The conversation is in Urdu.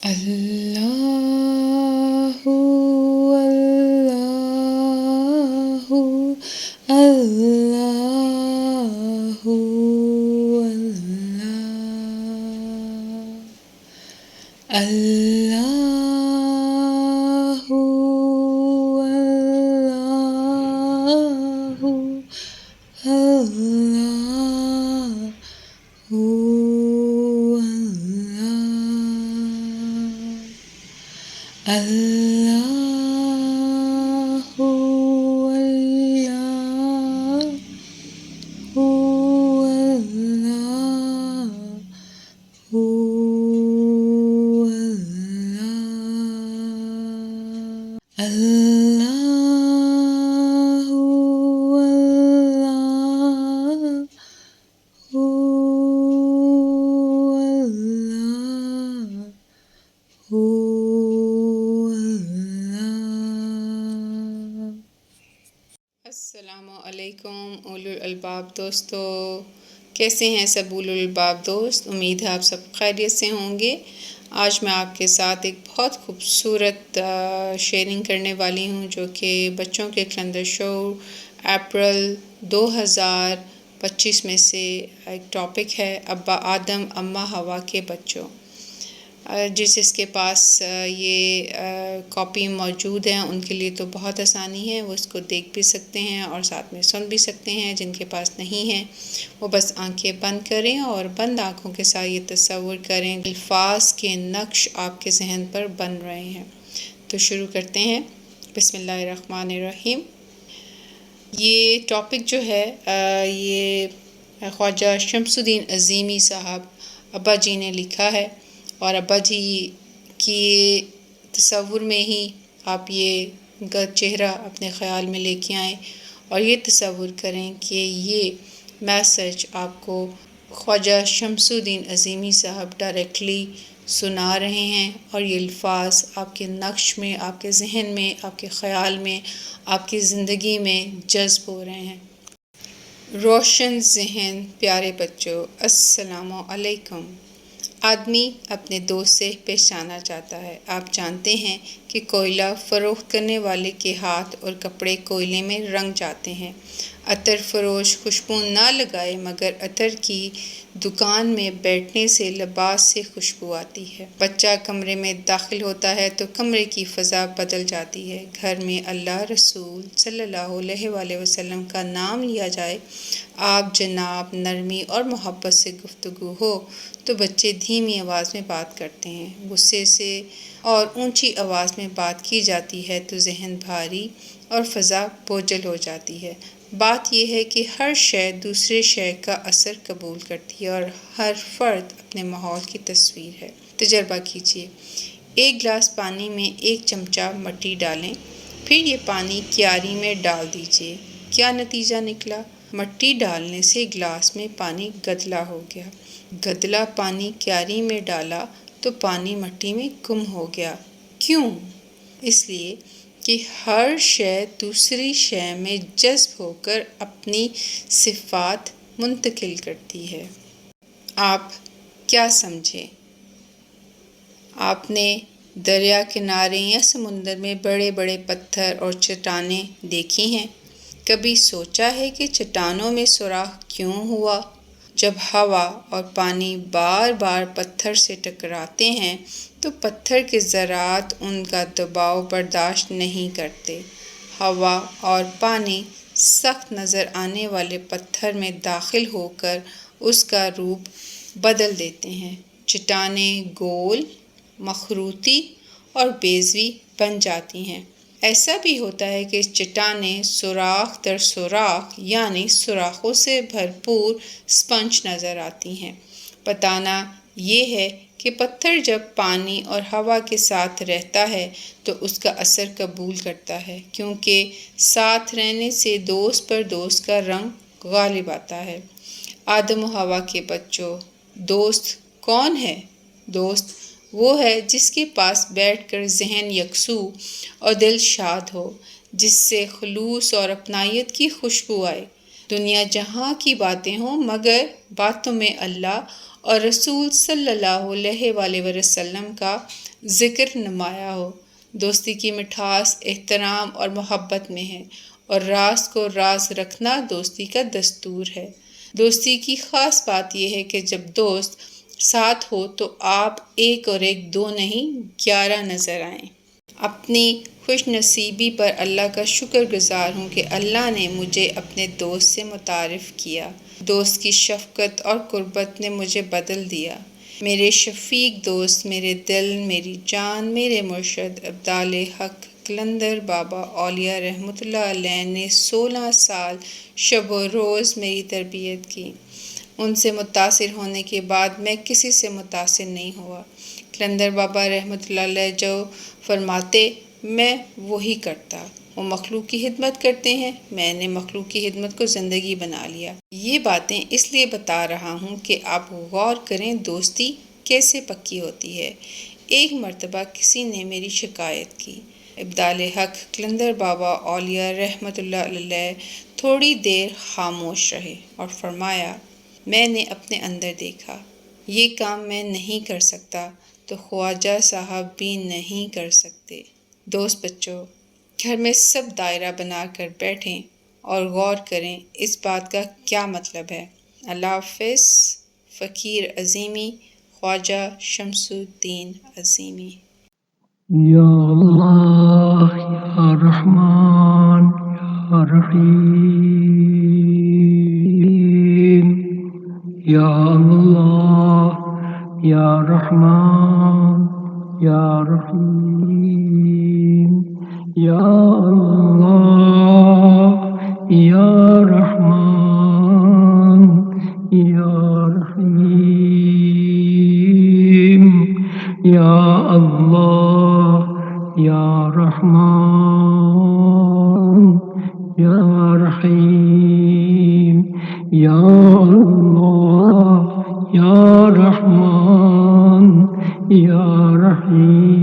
اللہ اللہ اللہ اللہ اللہ اللہ اللہ السلام علیکم اولو الالباب دوستو، کیسے ہیں سب اولو الالباب دوست؟ امید ہے آپ سب خیریت سے ہوں گے۔ آج میں آپ کے ساتھ ایک بہت خوبصورت شیئرنگ کرنے والی ہوں، جو کہ بچوں کے کیلنڈر شو اپریل 2025 میں سے ایک ٹاپک ہے، ابا آدم اماں ہوا کے بچوں۔ جس کے پاس یہ کاپی موجود ہیں ان کے لیے تو بہت آسانی ہے، وہ اس کو دیکھ بھی سکتے ہیں اور ساتھ میں سن بھی سکتے ہیں۔ جن کے پاس نہیں ہے وہ بس آنکھیں بند کریں اور بند آنکھوں کے ساتھ یہ تصور کریں الفاظ کے نقش آپ کے ذہن پر بن رہے ہیں۔ تو شروع کرتے ہیں۔ بسم اللہ الرحمن الرحیم۔ یہ ٹاپک جو ہے یہ خواجہ شمس الدین عظیمی صاحب ابا جی نے لکھا ہے، اور ابا جی کی تصور میں ہی آپ یہ ان کا چہرہ اپنے خیال میں لے کے آئیں اور یہ تصور کریں کہ یہ میسج آپ کو خواجہ شمس الدین عظیمی صاحب ڈائریکٹلی سنا رہے ہیں، اور یہ الفاظ آپ کے نقش میں، آپ کے ذہن میں، آپ کے خیال میں، آپ کی زندگی میں جذب ہو رہے ہیں۔ روشن ذہن پیارے بچوں، السلام علیکم۔ آدمی اپنے دوست سے پہچانا چاہتا ہے۔ آپ جانتے ہیں کہ کوئلہ فروخت کرنے والے کے ہاتھ اور کپڑے کوئلے میں رنگ جاتے ہیں۔ عطر فروش خوشبو نہ لگائے مگر عطر کی دکان میں بیٹھنے سے لباس سے خوشبو آتی ہے۔ بچہ کمرے میں داخل ہوتا ہے تو کمرے کی فضا بدل جاتی ہے۔ گھر میں اللہ رسول صلی اللہ علیہ وآلہ وسلم کا نام لیا جائے، آپ جناب، نرمی اور محبت سے گفتگو ہو تو بچے دھیمی آواز میں بات کرتے ہیں۔ غصے سے اور اونچی آواز میں بات کی جاتی ہے تو ذہن بھاری اور فضا بوجھل ہو جاتی ہے۔ بات یہ ہے کہ ہر شے دوسرے شے کا اثر قبول کرتی ہے اور ہر فرد اپنے ماحول کی تصویر ہے۔ تجربہ کیجیے۔ ایک گلاس پانی میں 1 چمچہ مٹی ڈالیں، پھر یہ پانی کیاری میں ڈال دیجیے۔ کیا نتیجہ نکلا؟ مٹی ڈالنے سے گلاس میں پانی گدلا ہو گیا۔ گدلا پانی کیاری میں ڈالا تو پانی مٹی میں گم ہو گیا۔ کیوں؟ اس لیے کہ ہر شے دوسری شے میں جذب ہو کر اپنی صفات منتقل کرتی ہے۔ آپ کیا سمجھے؟ آپ نے دریا کنارے یا سمندر میں بڑے بڑے پتھر اور چٹانیں دیکھی ہیں؟ کبھی سوچا ہے کہ چٹانوں میں سوراخ کیوں ہوا؟ جب ہوا اور پانی بار بار پتھر سے ٹکراتے ہیں تو پتھر کے ذرات ان کا دباؤ برداشت نہیں کرتے۔ ہوا اور پانی سخت نظر آنے والے پتھر میں داخل ہو کر اس کا روپ بدل دیتے ہیں۔ چٹانیں گول، مخروطی اور بیضوی بن جاتی ہیں۔ ایسا بھی ہوتا ہے کہ چٹانیں سوراخ در سوراخ یعنی سوراخوں سے بھرپور اسپنج نظر آتی ہیں۔ بتانا یہ ہے کہ پتھر جب پانی اور ہوا کے ساتھ رہتا ہے تو اس کا اثر قبول کرتا ہے، کیونکہ ساتھ رہنے سے دوست پر دوست کا رنگ غالب آتا ہے۔ آدم و ہوا کے بچوں، دوست کون ہے؟ دوست وہ ہے جس کے پاس بیٹھ کر ذہن یکسو اور دل شاد ہو، جس سے خلوص اور اپنائیت کی خوشبو آئے۔ دنیا جہاں کی باتیں ہوں مگر باتوں میں اللہ اور رسول صلی اللہ علیہ وآلہ وسلم کا ذکر نمایاں ہو۔ دوستی کی مٹھاس احترام اور محبت میں ہے، اور راز کو راز رکھنا دوستی کا دستور ہے۔ دوستی کی خاص بات یہ ہے کہ جب دوست ساتھ ہو تو آپ ایک اور ایک دو نہیں 11 نظر آئیں۔ اپنی خوش نصیبی پر اللہ کا شکر گزار ہوں کہ اللہ نے مجھے اپنے دوست سے متعارف کیا۔ دوست کی شفقت اور قربت نے مجھے بدل دیا۔ میرے شفیق دوست، میرے دل، میری جان، میرے مرشد ابدال حق قلندر بابا اولیاء رحمۃ اللہ علیہ نے 16 سال شب و روز میری تربیت کی۔ ان سے متاثر ہونے کے بعد میں کسی سے متاثر نہیں ہوا۔ قلندر بابا رحمۃ اللہ علیہ جو فرماتے میں وہی کرتا۔ وہ مخلوق کی خدمت کرتے ہیں، میں نے مخلوق کی خدمت کو زندگی بنا لیا۔ یہ باتیں اس لیے بتا رہا ہوں کہ آپ غور کریں دوستی کیسے پکی ہوتی ہے۔ ایک مرتبہ کسی نے میری شکایت کی۔ ابدال حق قلندر بابا اولیاء رحمۃ اللہ علیہ تھوڑی دیر خاموش رہے اور فرمایا، میں نے اپنے اندر دیکھا، یہ کام میں نہیں کر سکتا تو خواجہ صاحب بھی نہیں کر سکتے۔ دوست بچوں، گھر میں سب دائرہ بنا کر بیٹھیں اور غور کریں اس بات کا کیا مطلب ہے۔ اللہ حافظ۔ فقیر عظیمی، خواجہ شمس الدین عظیمی۔ یا اللہ یا رحمان یا رحیم، یا اللہ یا رحمان یا رحیم، یا اللہ یا رحمان یا رحیم، یا اللہ یا رحمان یا رحیم، یا اللہ یا رحمان یا رحیم۔